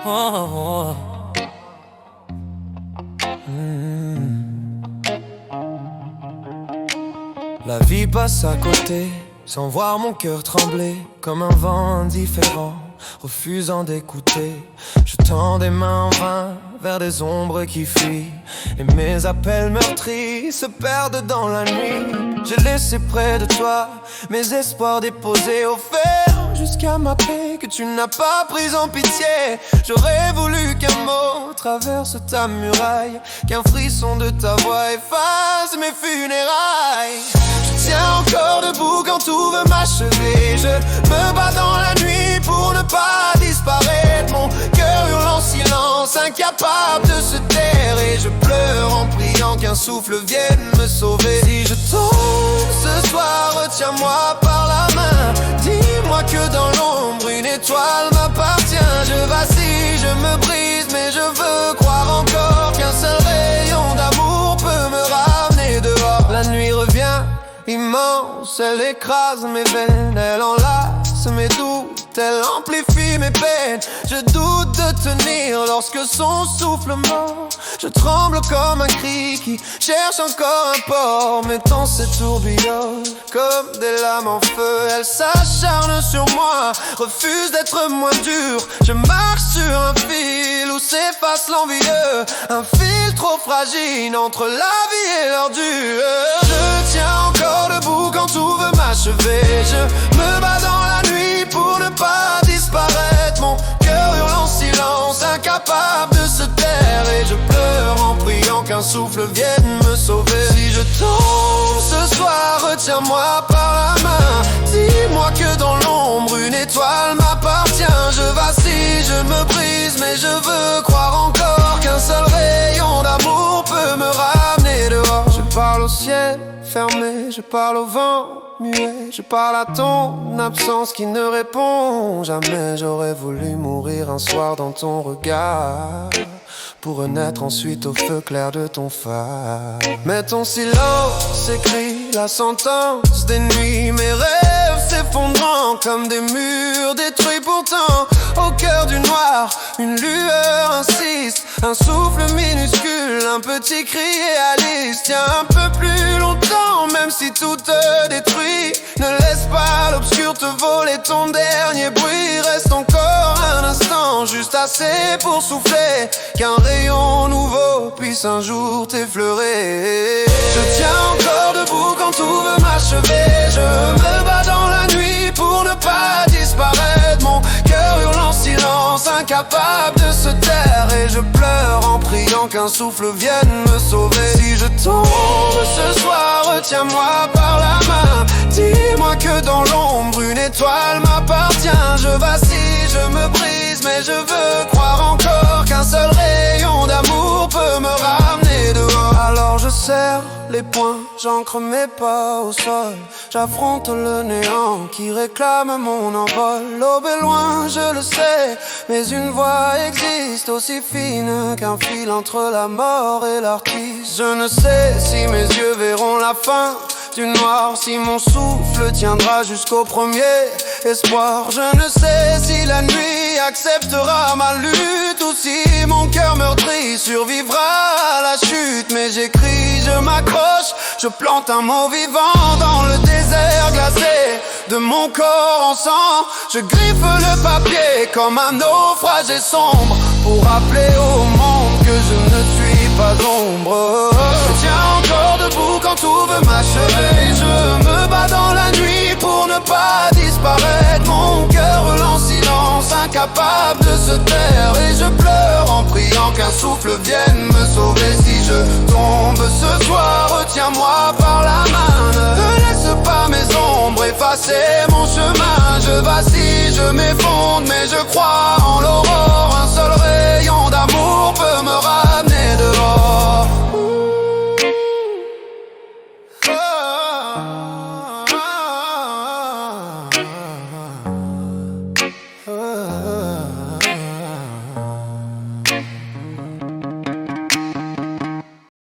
Oh, oh. La vie passe à côté, sans voir mon cœur trembler, comme un vent indifférent, refusant d'écouter. Je tends des mains en vain vers des ombres qui fuient, et mes appels meurtris se perdent dans la nuit. J'ai laissé près de toi mes espoirs déposés au fer, jusqu'à ma paix que tu n'as pas prise en pitié. J'aurais voulu qu'un mot traverse ta muraille, qu'un frisson de ta voix efface mes funérailles. Je tiens encore debout quand tout veut m'achever. Je me bats dans la nuit pour ne pas disparaître. Mon cœur hurle en silence, incapable de se taire. Et je pleure en priant qu'un souffle vienne me sauver. Si je tombe ce soir, retiens-moi par la main. Dis-moi que dans l'ombre une étoile m'appartient. Je vacille, je me brise, mais je veux croire encore qu'un seul rayon d'amour peut me ramener dehors. La nuit revient immense, elle écrase mes veines, elle enlace mes doutes, elle amplifie mes peines. Je doute de tenir lorsque son souffle mord. Je tremble comme un cri qui cherche encore un port. Mes pensées tourbillonnent comme des lames en feu. Elle s'acharne sur moi, refuse d'être moins dure. Je marche sur un fil où s'efface l'envieux, un fil trop fragile entre la vie et l'ordure. Je tiens encore debout quand tout veut m'achever. Je me bats dans la nuit pour ne pas disparaître. Mon cœur hurle en silence, incapable de se taire. Et je pleure en priant qu'un souffle vienne me sauver. Si je tombe ce soir, retiens-moi par la main. Dis-moi que dans l'ombre une étoile m'appartient. Je vacille, je me brise, mais je veux croire encore qu'un seul rayon d'amour peut me ramener dehors. Je parle au ciel fermé, je parle au vent muet, je parle à ton absence qui ne répond jamais. J'aurais voulu mourir un soir dans ton regard, pour renaître ensuite au feu clair de ton phare. Mais ton silence écrit la sentence des nuits. Mes rêves s'effondrant comme des murs détruits. Pourtant au cœur du noir une lueur insiste, un souffle minuscule, un petit cri réaliste. Tiens un peu plus longtemps même si tout te détruit. Ne laisse pas l'obscur te voler ton dernier bruit. Reste encore un instant, juste assez pour souffler, qu'un rayon nouveau puisse un jour t'effleurer. Je tiens encore debout quand tout veut m'achever. Je me bats dans la nuit pour ne pas disparaître. Mon cœur hurle en silence, incapable de se taire. Et je pleure en priant qu'un souffle vienne me sauver. Si je tombe ce soir, retiens-moi par la main. Dis-moi que dans l'ombre une étoile m'appartient. Je vacille, je me brise, mais je veux croire encore qu'un seul rayon d'amour peut me ramener dehors. Alors je serre les poings, j'ancre mes pas au sol. J'affronte le néant qui réclame mon envol. L'aube est loin, je le sais, mais une voix existe aussi fine qu'un fil entre la mort et l'artiste. Je ne sais si mes yeux verront la fin du noir, si mon souffle tiendra jusqu'au premier espoir. Je ne sais si la nuit acceptera ma lutte, ou si mon cœur meurtri survivra à la chute. Mais j'écris, je m'accroche, je plante un mot vivant dans le désert glacé de mon corps en sang. Je griffe le papier comme un naufragé sombre, pour rappeler au monde que je ne suis pas d'ombre. Je tiens encore debout quand tout veut m'achever. Je me bats dans la nuit pour ne pas disparaître. Mon cœur hurle en silence, incapable de se taire. Et je pleure en priant qu'un souffle vienne me sauver. Si je tombe ce soir, retiens-moi par la main. Ne laisse pas mes ombres effacer mon chemin. Je vacille, je m'effondre, mais je crois en l'aurore.